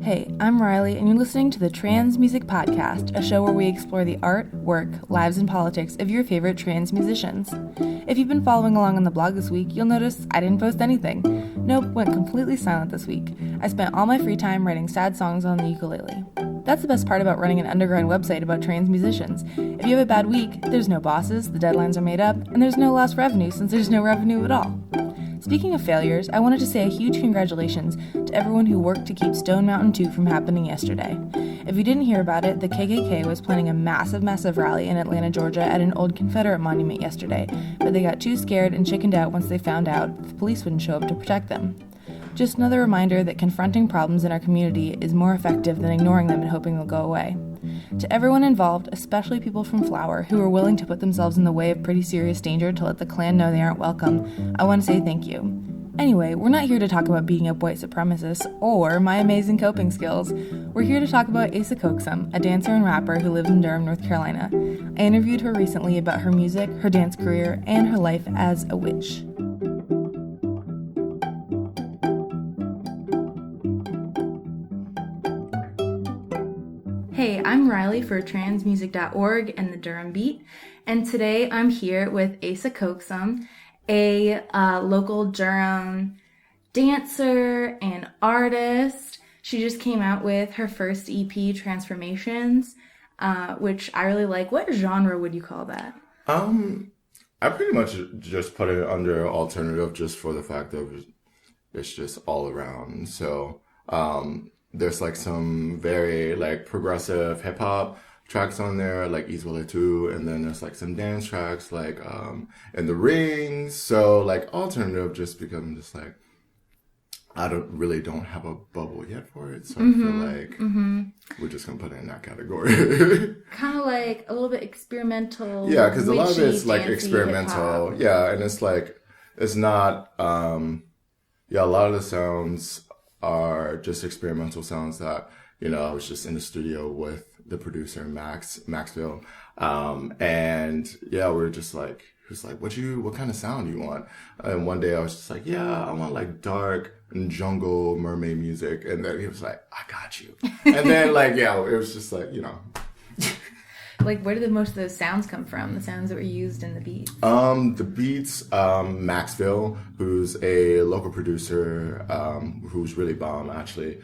Hey, I'm Riley, and you're listening to the Trans Music Podcast, a show where we explore the art, work, lives, and politics of your favorite trans musicians. If you've been following along on the blog this week, you'll notice I didn't post anything. Nope, went completely silent this week. I spent all my free time writing sad songs on the ukulele. That's the best part about running an underground website about trans musicians. If you have a bad week, there's no bosses, the deadlines are made up, and there's no lost revenue since there's no revenue at all. Speaking of failures, I wanted to say a huge congratulations to everyone who worked to keep Stone Mountain 2 from happening yesterday. If you didn't hear about it, the KKK was planning a massive rally in Atlanta, Georgia at an old Confederate monument yesterday, but they got too scared and chickened out once they found out the police wouldn't show up to protect them. Just another reminder that confronting problems in our community is more effective than ignoring them and hoping they'll go away. To everyone involved, especially people from Flower, who are willing to put themselves in the way of pretty serious danger to let the Klan know they aren't welcome, I want to say thank you. Anyway, we're not here to talk about beating up white supremacists or my amazing coping skills. We're here to talk about Asa Coaxum, a dancer and rapper who lives in Durham, North Carolina. I interviewed her recently about her music, her dance career, and her life as a witch. Hey, I'm Riley for transmusic.org and the Durham Beat, and today I'm here with Asa Coaxum, a local Durham dancer and artist. She just came out with her first EP, Transformations, which I really like. What genre would you call that? I pretty much just put it under alternative just for the fact of it's just all around. So, there's like some very like progressive hip hop tracks on there, like Ease Will 2, and then there's like some dance tracks like In the Rings. So like alternative just becomes just like I don't have a bubble yet for it. So I feel like we're just gonna put it in that category. Kind of like a little bit experimental. Yeah, because a lot of it's like dancey experimental. hip-hop. Yeah, and it's like it's not a lot of the sounds are just experimental sounds that, you know, I was just in the studio with the producer Maxville. And yeah, we were just like, he was like, what kind of sound do you want? And one day I was just like, yeah, I want like dark and jungle mermaid music. And then he was like, I got you. And then like, yeah, it was just like, you know. Like, where did most of those sounds come from? The sounds that were used in the beats? The beats, Maxville, who's a local producer, who's really bomb, actually.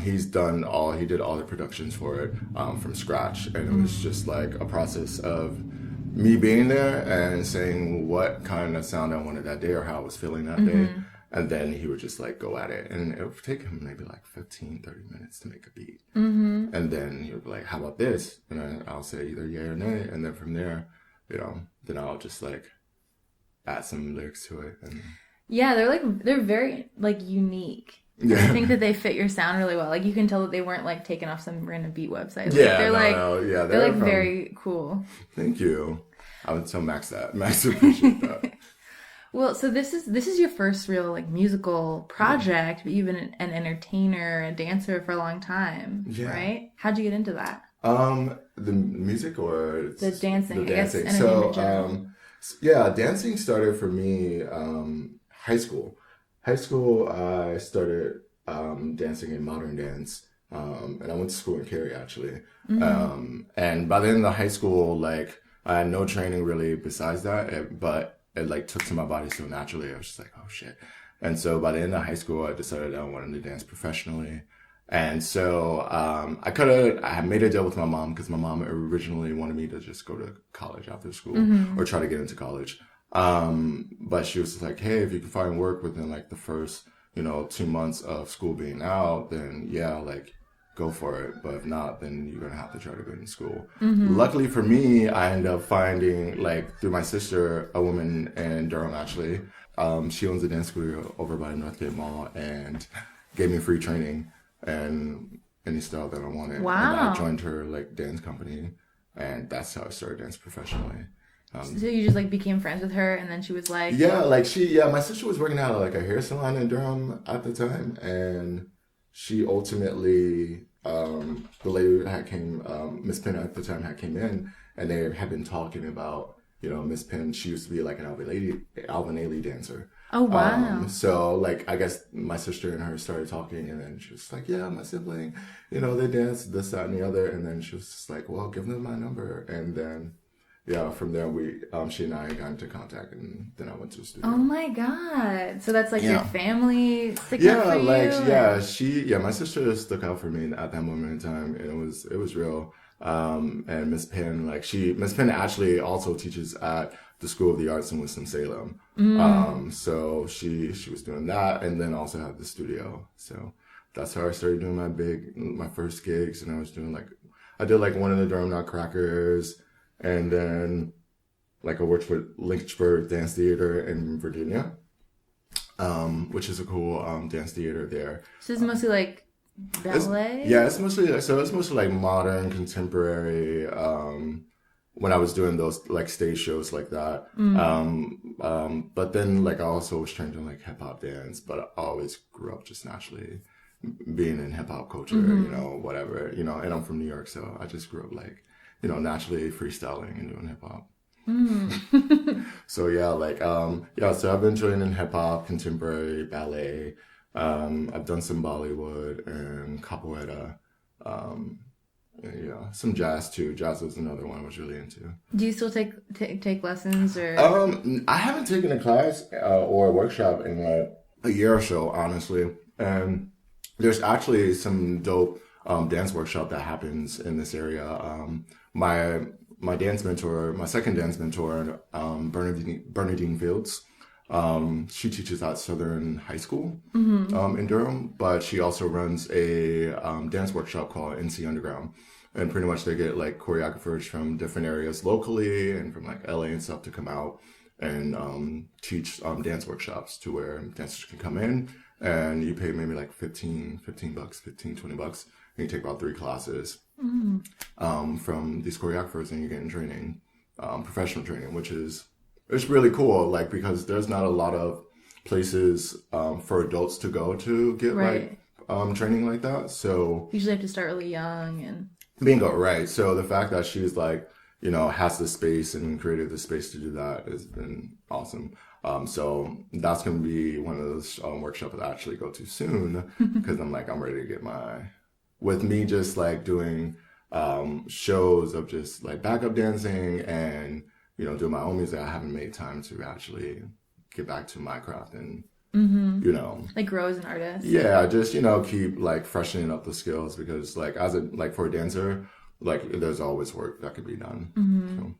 He did all the productions for it, from scratch. And it was just like a process of me being there and saying what kind of sound I wanted that day or how I was feeling that day. And then he would just like go at it. And it would take him maybe like 15, 30 minutes to make a beat. And then he would be like, how about this? And then I'll say either yay or nay. And then from there, you know, then I'll just like add some lyrics to it. And yeah, they're very like unique. Yeah. I think that they fit your sound really well. Like you can tell that they weren't like taken off some random beat website. Like, yeah, they're like very cool. Thank you. I would tell Max that. Max would appreciate that. Well, so this is your first real like musical project, but you've been an entertainer, a dancer for a long time, right? How'd you get into that? The music or the dancing? The dancing. I guess entertainment So, dancing started for me high school. High school, I started dancing in modern dance, and I went to school in Cary actually. And by the end of high school, like I had no training really besides that, but it like took to my body so naturally. I was just like, oh shit. And so by the end of high school, I decided I wanted to dance professionally. And so, I had made a deal with my mom because my mom originally wanted me to just go to college after school or try to get into college. But she was like, hey, if you can find work within like the first, 2 months of school being out, then yeah, like go for it. But if not, then you're going to have to try to go to school. Luckily for me, I ended up finding, like, through my sister, a woman in Durham, actually. She owns a dance studio over by Northgate Mall and gave me free training and any style that I wanted. Wow. And I joined her, like, dance company, and that's how I started dance professionally. So you just, like, became friends with her, and then she was like... Yeah, like, my sister was working out at, like, a hair salon in Durham at the time, and she ultimately... the lady that came, Miss Penn at the time came in, and they had been talking about, Miss Penn. She used to be like an Alvin Ailey dancer, Oh, wow. So like, I guess my sister and her started talking, and then she was like, yeah, my sibling, they dance this, that, and the other. And then she was just like, well, give them my number. And then, yeah, from there she and I got into contact, and then I went to the studio. Oh my God. So that's like your family sticking up for you? My sister stuck out for me at that moment in time, and it was real. And Miss Penn, Miss Penn actually also teaches at the School of the Arts in Winston-Salem. So she was doing that, and then also had the studio. So that's how I started doing my first gigs, and I did one of the Durham Nutcrackers, and then I worked with Lynchburg Dance Theater in Virginia, which is a cool dance theater there. So it's mostly ballet? It's mostly modern, contemporary. When I was doing those stage shows like that, but then I also was trained in hip hop dance, but I always grew up just naturally being in hip hop culture, whatever, and I'm from New York, so I just grew up naturally freestyling and doing hip hop. So so I've been training hip hop, contemporary, ballet. I've done some Bollywood and capoeira. Some jazz too. Jazz was another one I was really into. Do you still take lessons or? I haven't taken a class or a workshop in a year or so, honestly. And there's actually some dope dance workshop that happens in this area. My dance mentor, my second dance mentor, Bernadine Fields. She teaches at Southern High School in Durham, but she also runs a dance workshop called NC Underground. And pretty much they get choreographers from different areas locally and from LA and stuff to come out and teach dance workshops to where dancers can come in and you pay maybe $15, $20, and you take about 3 classes from these choreographers, and you're getting training, professional training, which is it's really cool, because there's not a lot of places for adults to go to get training like that. So usually have to start really young and bingo, right? So the fact that she's has the space and created the space to do that has been awesome. So that's gonna be one of those workshops that I actually go to soon because I'm ready to get with me just doing shows of just backup dancing and doing my own music. I haven't made time to actually get back to my craft and grow as an artist. Yeah, just keep freshening up the skills because as a for a dancer, there's always work that could be done.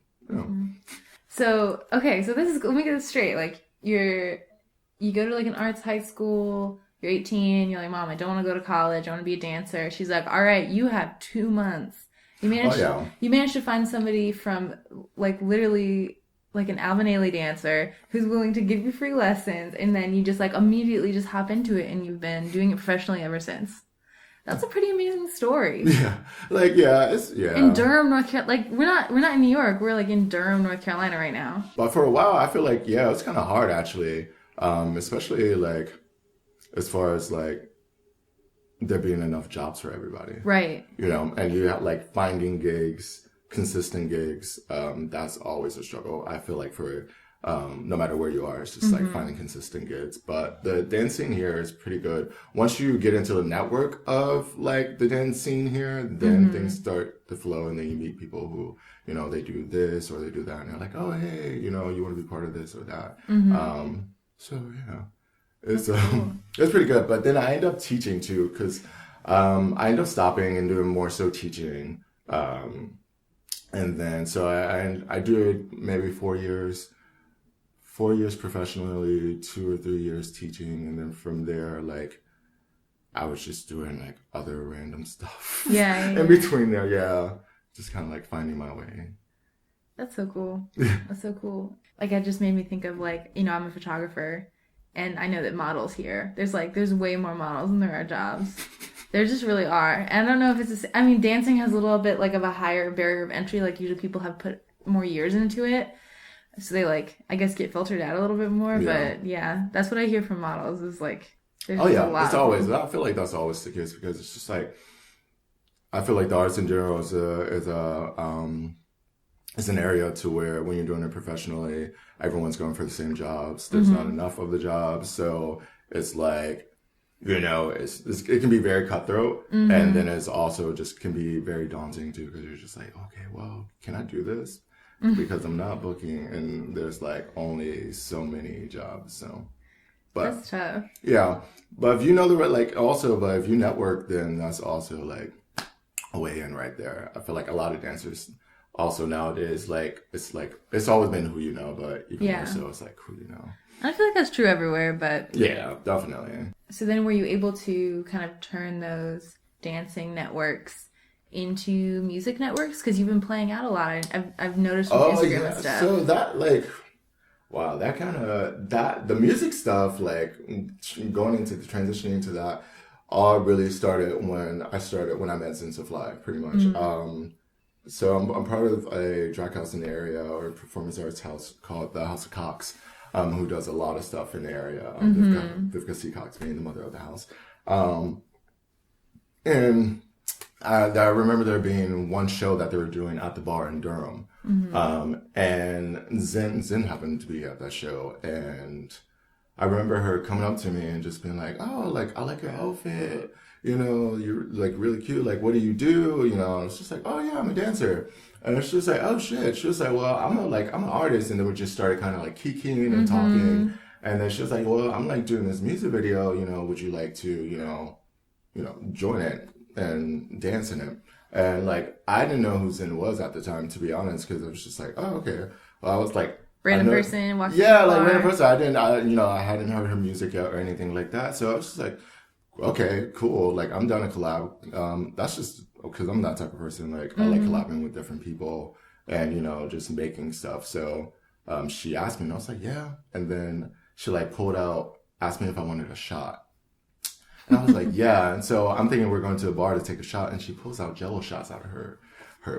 So okay, so this is, let me get this straight. You go to an arts high school. You're 18. You're like, Mom, I don't want to go to college. I want to be a dancer. She's like, all right, you have 2 months. You managed to find somebody from literally an Alvin Ailey dancer who's willing to give you free lessons, and then you just immediately just hop into it, and you've been doing it professionally ever since. That's a pretty amazing story. Yeah, it's in Durham, North Carolina. We're not in New York. We're in Durham, North Carolina right now. But for a while, I feel it's kind of hard actually, especially as far as there being enough jobs for everybody. Right. And you have finding gigs, consistent gigs. That's always a struggle. I feel for no matter where you are, it's just finding consistent gigs. But the dance scene here is pretty good. Once you get into the network of the dance scene here, then things start to flow, and then you meet people who, they do this or they do that, and they're like, oh, hey, you want to be part of this or that. So yeah. It's it's pretty good, but then I end up teaching too because I end up stopping and doing more so teaching, and then so I do it maybe 4 years professionally, 2 or 3 years teaching, and then from there I was just doing other random stuff. Yeah. In between there, just kind of finding my way. That's so cool. That's so cool. It just made me think of I'm a photographer. And I know that models here, there's way more models than there are jobs. There just really are. And I don't know if it's dancing has a little bit of a higher barrier of entry. Usually people have put more years into it. So they I guess get filtered out a little bit more. Yeah. But yeah, that's what I hear from models is there's a lot. It's always, I feel that's always the case because it's just I feel the arts in general is a it's an area to where when you're doing it professionally, everyone's going for the same jobs. There's not enough of the jobs. So it's like, it can be very cutthroat. And then it's also just can be very daunting too, because you're just like, okay, well, can I do this? Because I'm not booking and there's like only so many jobs. So, but that's tough. Yeah. But if you know but if you network, then that's also like a way in right there. I feel like a lot of dancers also nowadays, it's always been who you know, but even more so, it's like who you know. I feel like that's true everywhere, but... Yeah, definitely. So then were you able to kind of turn those dancing networks into music networks? Because you've been playing out a lot. I've noticed with Instagram and stuff. So that, wow, that kind of, the music stuff, going into the transitioning into that, all really started when I met Sense of Life, pretty much. So I'm part of a drag house in the area, or a performance arts house called the Asa Coaxum, who does a lot of stuff in the area. Vivica C. Cox being the mother of the house. And I remember there being one show that they were doing at the bar in Durham. And Zen happened to be at that show. And I remember her coming up to me and just being like, oh, I like your outfit. You're really cute. What do you do? I was just like, oh yeah, I'm a dancer. And she was like, oh shit. She was like, well, I'm an artist. And then we just started kind of kikiing and talking. And then she was like, well, I'm doing this music video, would you like to, join it and dance in it? And I didn't know who Zen was at the time, to be honest, because I was just like, oh, okay. Well, I was random person walking. Yeah, random person. I hadn't heard her music yet or anything like that. So I was just like, okay, cool. I'm down to collab. That's just because I'm that type of person. I like collabing with different people and, just making stuff. So she asked me and I was like, yeah. And then she asked me if I wanted a shot. And I was like, yeah. And so I'm thinking we're going to a bar to take a shot. And she pulls out Jello shots out of her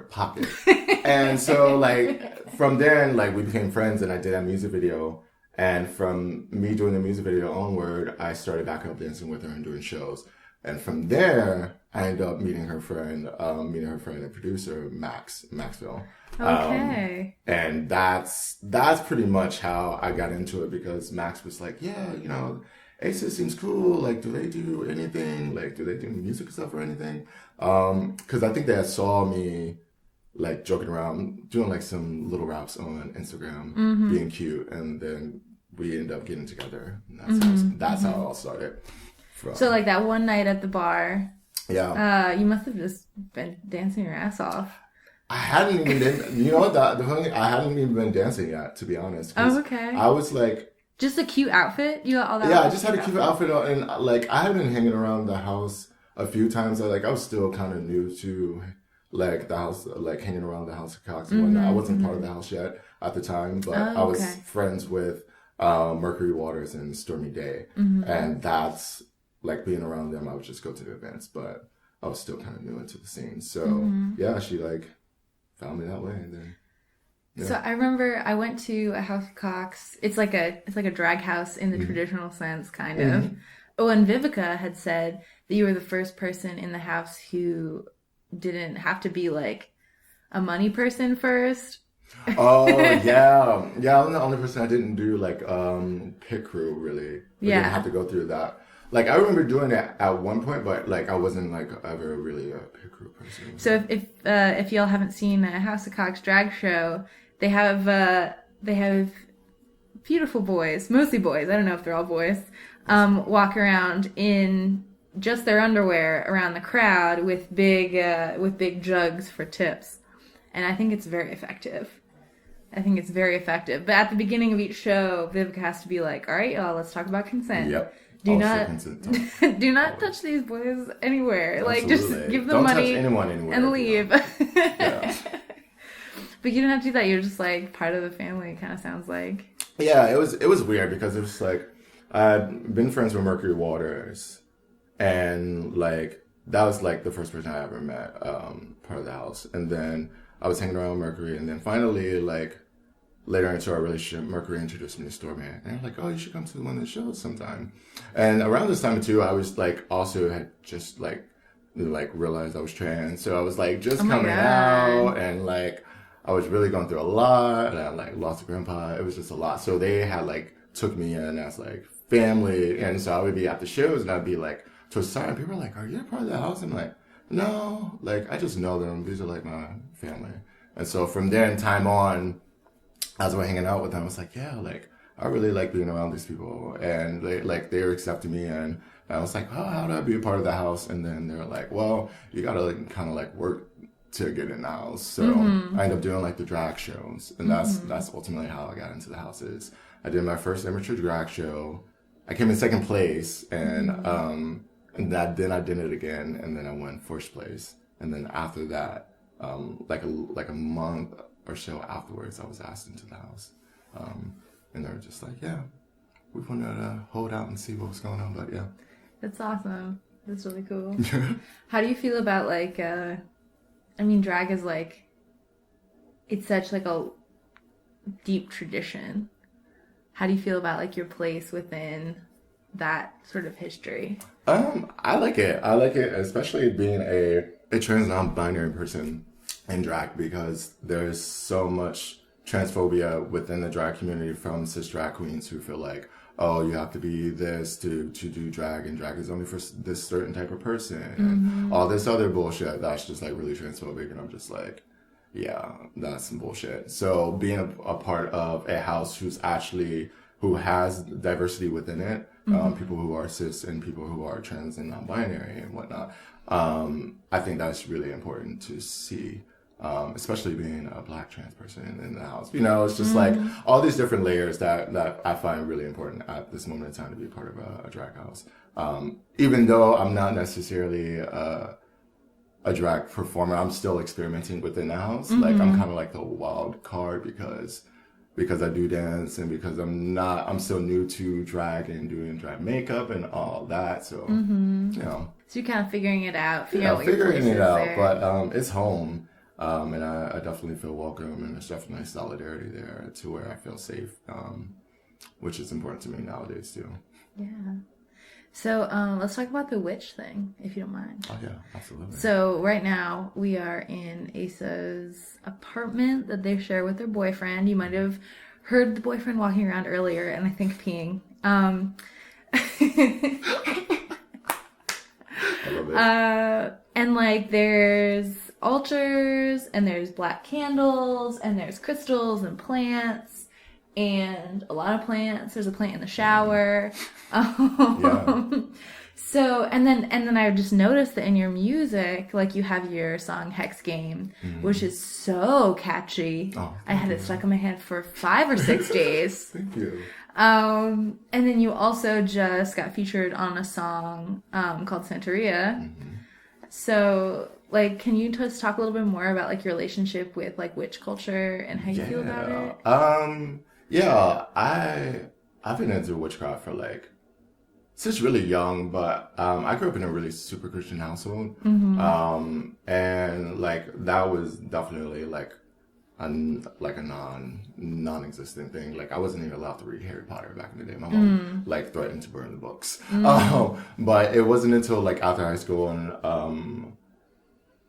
pocket. And so from then, we became friends and I did that music video. And from me doing the music video onward, I started backup dancing with her and doing shows. And from there, I ended up meeting her friend and producer, Maxville. Okay. And that's pretty much how I got into it, because Max was like, yeah, Asas seems cool. Do they do anything? Do they do music stuff or anything? Because I think they saw me joking around, doing some little raps on Instagram, being cute, and then we ended up getting together. And that's how it all started. So that one night at the bar, you must have just been dancing your ass off. I hadn't even been, the funny thing, I hadn't even been dancing yet, to be honest. Oh, okay. I was just a cute outfit? You got all that? Yeah, I just had a cute outfit on, and I had been hanging around the house a few times. I was still kind of new to the house, hanging around the house of Cox and whatnot. I wasn't part of the house yet at the time, but I was friends with Mercury Waters and Stormy Day, and that's being around them. I would just go to the events, but I was still kind of new into the scene. So yeah, she found me that way, and then. Yeah. So I remember I went to a house of Cox. It's like a drag house in the traditional sense, kind of. Oh, and Vivica had said that you were the first person in the house who didn't have to be a money person first. Oh yeah, yeah. I'm the only person I didn't do pit crew really. I didn't have to go through that. I remember doing it at one point, but I wasn't ever really a pit crew person. So if y'all haven't seen a House of Cox Drag Show, they have beautiful boys, mostly boys. I don't know if they're all boys. Walk around in just their underwear around the crowd with big jugs for tips, and I think it's very effective. But at the beginning of each show, Vivica has to be like, "All right, y'all, let's talk about consent." Yep. Do not touch these boys anywhere. Absolutely. Just give them don't money touch anyone anywhere, and leave. Yeah. But you don't have to do that. You're just part of the family. It kind of sounds like. Yeah, it was weird because it was I'd been friends with Mercury Waters, and that was the first person I ever met, part of the house, and then I was hanging around with Mercury, and then finally later into our relationship, Mercury introduced me to Stormy, and I'm like, oh, you should come to one of the shows sometime. And around this time too, I was also had just realized I was trans, so I was just coming out, and I was really going through a lot, and I like lost a grandpa. It was just a lot. So they had like took me in as like family, and so I would be at the shows, and I'd be like to a side, and people were like, "Are you a part of the house?" I'm like, "No, like I just know them. These are like my family." And so from then time on, as we're hanging out with them, I was like, "Yeah, like I really like being around these people," and they were accepting me, and I was like, "Oh, how do I be a part of the house?" And then they're like, "Well, you gotta like kind of like work to get in the house." So I ended up doing like the drag shows, and that's ultimately how I got into the houses. I did my first amateur drag show. I came in second place, and then I did it again, and then I won first place. And then after that, like a month or so afterwards, I was asked into the house, and they were just like, "Yeah, we wanted to hold out and see what was going on." But yeah, that's awesome. That's really cool. How do you feel about like? I mean, drag is like, it's such like a deep tradition. How do you feel about like your place within that sort of history? I like it. I like it, especially being a trans non-binary person in drag, because there's so much transphobia within the drag community from cis drag queens who feel like, oh, you have to be this to do drag, and drag is only for this certain type of person, and all this other bullshit that's just like really transphobic. And I'm just like, yeah, that's some bullshit. So being a part of a house who has diversity within it, people who are cis and people who are trans and non-binary and whatnot, I think that's really important to see. Especially being a Black trans person in the house. You know, it's just like all these different layers that I find really important at this moment in time to be a part of a drag house. Even though I'm not necessarily a drag performer, I'm still experimenting within the house. Like I'm kind of like the wild card because I do dance, and because I'm still new to drag and doing drag makeup and all that. So, you know. So you're kind of figuring it out, figuring it out, there. But it's home. And I definitely feel welcome, and there's definitely solidarity there to where I feel safe, which is important to me nowadays too. Yeah. So let's talk about the witch thing, if you don't mind. Oh yeah, absolutely. So right now we are in Asa's apartment that they share with their boyfriend. You might have heard the boyfriend walking around earlier, and I think peeing. I love it. And like there's altars, and there's black candles, and there's crystals and plants, and a lot of plants. There's a plant in the shower. So and then I just noticed that in your music, like you have your song Hex Game, which is so catchy. I had it stuck in my head for 5 or 6 days. Thank you. And then you also just got featured on a song called Santeria. So like, can you just talk a little bit more about like your relationship with like witch culture and how you feel about it? Yeah, I've been into witchcraft for like since really young, but I grew up in a really super Christian household, and like that was definitely like a non-existent thing. Like I wasn't even allowed to read Harry Potter back in the day. My mom like threatened to burn the books. But it wasn't until like after high school and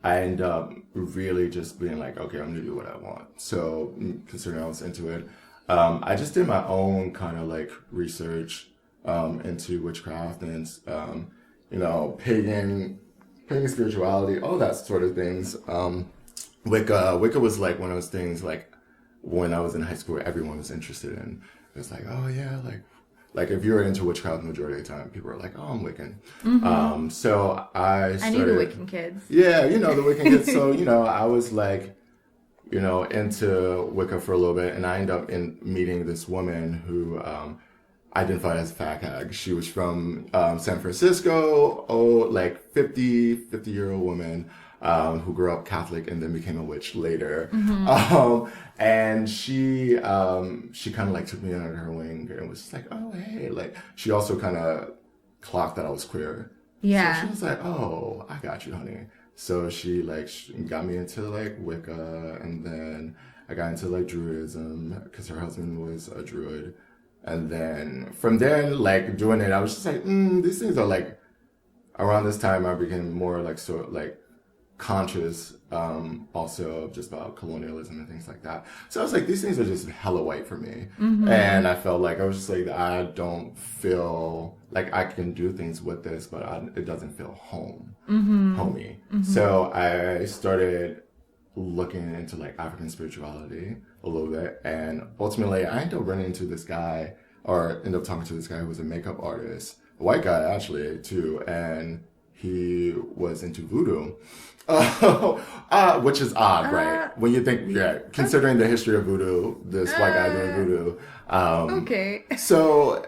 I ended up really just being like, okay, I'm gonna do what I want. So considering I was into it, I just did my own kind of like research into witchcraft and you know, pagan spirituality, all that sort of things. Wicca was like one of those things like when I was in high school everyone was interested in. It's like, oh yeah, like if you were into witchcraft, the majority of the time people are like, oh, I'm Wiccan. So I knew the Wiccan kids. Yeah, you know, the Wiccan kids. So, you know, I was like, you know, into Wicca for a little bit, and I ended up meeting this woman who identified as a fat hag. She was from San Francisco, like 50-year-old woman who grew up Catholic and then became a witch later. And she kind of like took me under her wing and was just like, oh, hey, like she also kind of clocked that I was queer. Yeah. So she was like, oh, I got you, honey. So she like got me into like Wicca, and then I got into like Druidism because her husband was a Druid. And then from there, like doing it, I was just like, these things are like, around this time I became more like sort of like conscious, also just about colonialism and things like that. So I was like, these things are just hella white for me. And I felt like, I was just like, I don't feel like I can do things with this, but it doesn't feel homey. So I started looking into like African spirituality a little bit. And ultimately I ended up running into this guy, or ended up talking to this guy who was a makeup artist, a white guy actually too. And he was into voodoo. Which is odd, right? When you think, considering the history of voodoo, this white guy doing voodoo. Okay. So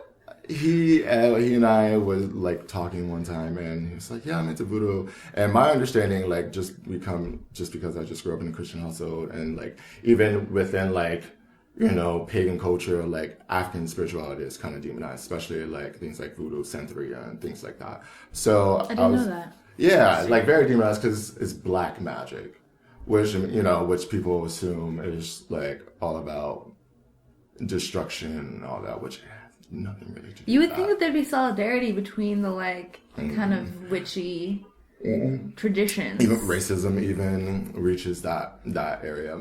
he and I was like talking one time, and he was like, "Yeah, I'm into voodoo." And my understanding, like, just because I just grew up in a Christian household, and like even within like, you know, pagan culture, like African spirituality is kind of demonized, especially like things like voodoo, Santeria, and things like that. So I didn't know that. Yeah, like very demonized because it's black magic, which, you know, which people assume is like all about destruction and all that, which has nothing really to do with that. You would think that there'd be solidarity between the like kind of witchy traditions. Even racism even reaches that area.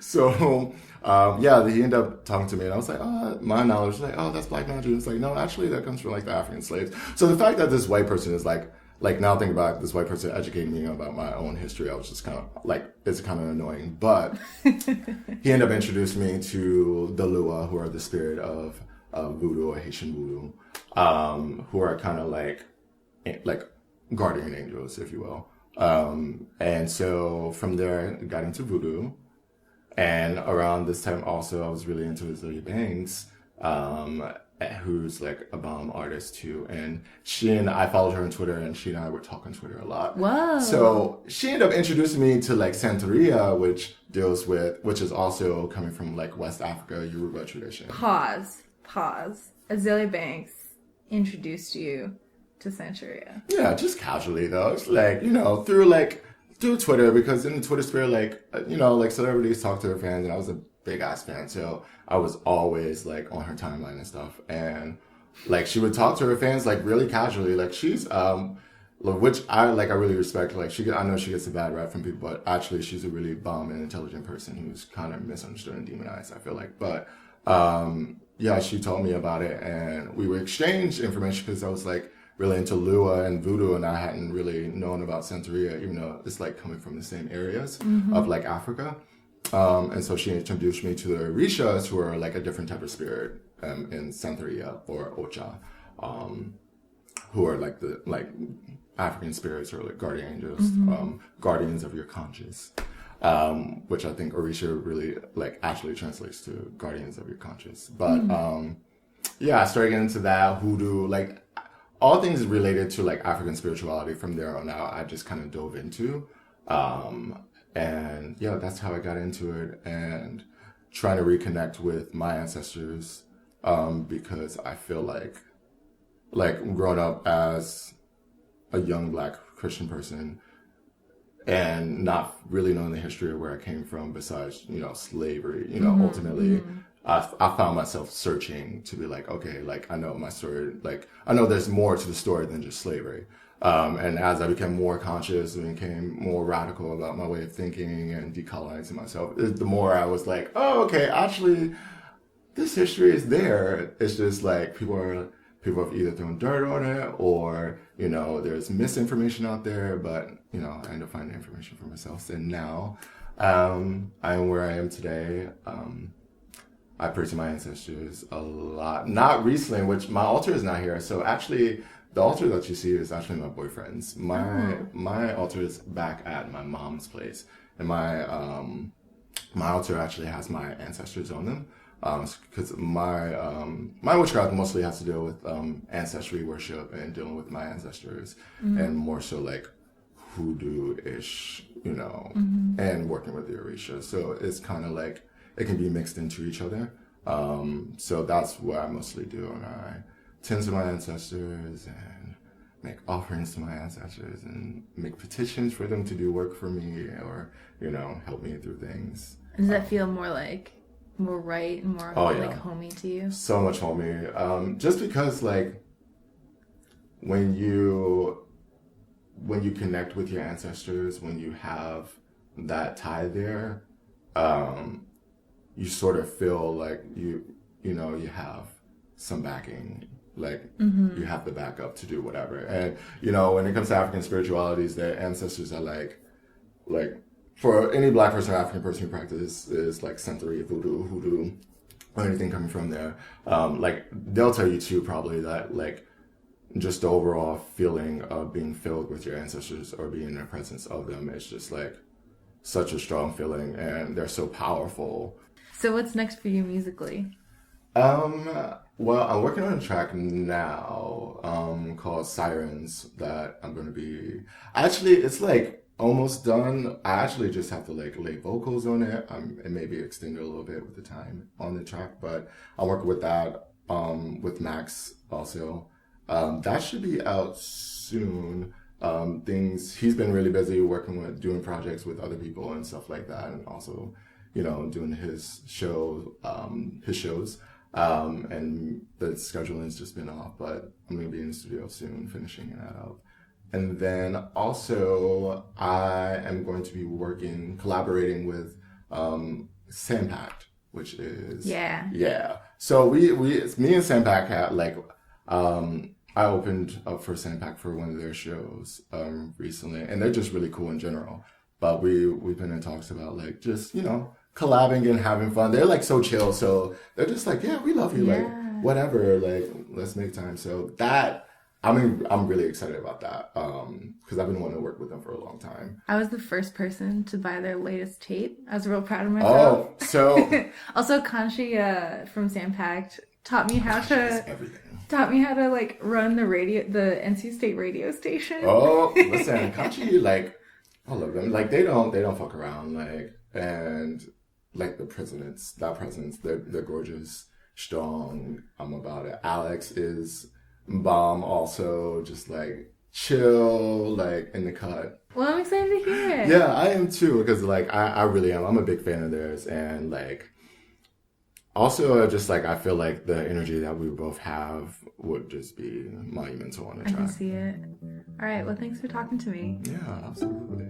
So he ended up talking to me, and I was like, my knowledge was like, that's black magic. It's like, no, actually that comes from like the African slaves. So the fact that this white person is like now thinking about this white person educating me about my own history, I was just kind of like, it's kind of annoying. But he ended up introducing me to the Lua, who are the spirit of voodoo or Haitian voodoo, who are kind of like guardian angels, if you will. And so from there, I got into voodoo. And around this time also, I was really into Azaelia Banks, who's like a bomb artist too. And I followed her on Twitter, and she and I would talk on Twitter a lot. Whoa. So she ended up introducing me to like Santeria, which is also coming from like West Africa, Yoruba tradition. Pause. Azaelia Banks introduced you to Santeria. Yeah, just casually though. It's like, you know, through Twitter, because in the Twitter sphere, like, you know, like celebrities talk to their fans, and I was a big ass fan, so I was always like on her timeline and stuff, and like she would talk to her fans like really casually, like she's which I really respect. Like I know she gets a bad rap from people, but actually she's a really bomb and intelligent person who's kind of misunderstood and demonized, I feel like. But she told me about it, and we would exchange information because I was like really into Lua and voodoo, and I hadn't really known about Santeria, even though it's like coming from the same areas of like Africa. And so she introduced me to the Orishas, who are like a different type of spirit in Santeria or Ocha, who are like the African spirits, or like guardian angels, guardians of your conscience, which I think Orisha really like actually translates to guardians of your conscience. But I started getting into that hoodoo, like all things related to like African spirituality. From there on out, I just kind of dove into. And that's how I got into it, and trying to reconnect with my ancestors, because I feel like growing up as a young Black Christian person and not really knowing the history of where I came from, besides, you know, slavery, you know, ultimately, I found myself searching to be like, okay, like I know my story, like I know there's more to the story than just slavery. And as I became more conscious and became more radical about my way of thinking and decolonizing myself, the more I was like, oh, okay, actually, this history is there. It's just like people have either thrown dirt on it, or, you know, there's misinformation out there. But, you know, I end up finding information for myself. And now I am where I am today. I pray to my ancestors a lot. Not recently, which my altar is not here. So actually, the altar that you see is actually my boyfriend's. My altar is back at my mom's place, and my altar actually has my ancestors on them, because my witchcraft mostly has to deal with ancestry worship and dealing with my ancestors, and more so like hoodoo-ish, you know, and working with the Orisha. So it's kind of like it can be mixed into each other. So that's what I mostly do, and I tend to my ancestors and make offerings to my ancestors and make petitions for them to do work for me, or, you know, help me through things. Does that feel more right and more like homey to you? So much homey. Just because like when when you connect with your ancestors, when you have that tie there, you sort of feel like you have some backing, like you have the backup to do whatever. And when it comes to African spiritualities, their ancestors are like for any Black person or African person who practices like Santeria, voodoo, hoodoo, or anything coming from there, like they'll tell you too probably that like just the overall feeling of being filled with your ancestors or being in the presence of them is just like such a strong feeling, and they're so powerful. So what's next for you musically? Well, I'm working on a track now called Sirens that I'm going to be... Actually, it's like almost done. I actually just have to like lay vocals on it and maybe extend it a little bit with the time on the track, but I'm working with that with Max also. That should be out soon. He's been really busy doing projects with other people and stuff like that, and also doing his shows, and the scheduling's just been off, but I'm going to be in the studio soon finishing that up. And then also I am going to be collaborating with Sandpact, which is so me and Sandpact had like I opened up for Sandpact for one of their shows recently, and they're just really cool in general. But we've been in talks about like just collabing and having fun. They're like so chill, so they're just like, yeah, we love you, like whatever, like let's make time. So that I'm really excited about that because I've been wanting to work with them for a long time. I was the first person to buy their latest tape. I was real proud of myself. Oh, so also Kanchi from Sandpact taught me how to like run the NC State radio station. Oh, listen, Kanchi, like I love them. Like they don't fuck around, like, and like the presence, they're gorgeous, strong. I'm about it. Alex is bomb, also just like chill, like in the cut. Well, I'm excited to hear it. Yeah, I am too, because like I really am. I'm a big fan of theirs, and like also just like I feel like the energy that we both have would just be monumental on the track. I can see it. All right, well, thanks for talking to me. Yeah, absolutely.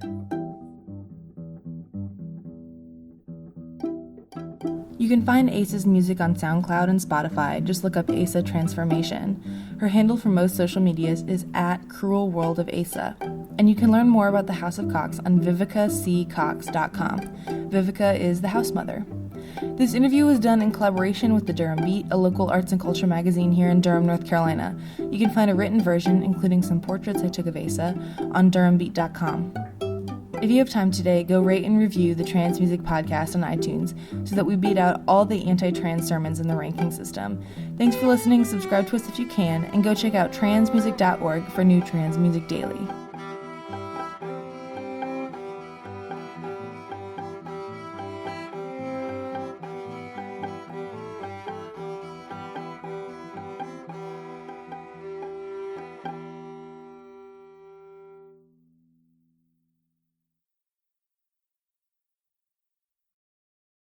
You can find Asa's music on SoundCloud and Spotify. Just look up Asa Transformation. Her handle for most social medias is @cruelworldofasa. And you can learn more about the House of Cox on vivicaccox.com. Vivica is the house mother. This interview was done in collaboration with the Durham Beat, a local arts and culture magazine here in Durham, North Carolina. You can find a written version, including some portraits I took of Asa, on durhambeat.com. If you have time today, go rate and review the Trans Music Podcast on iTunes so that we beat out all the anti-trans sermons in the ranking system. Thanks for listening, subscribe to us if you can, and go check out transmusic.org for new trans music daily.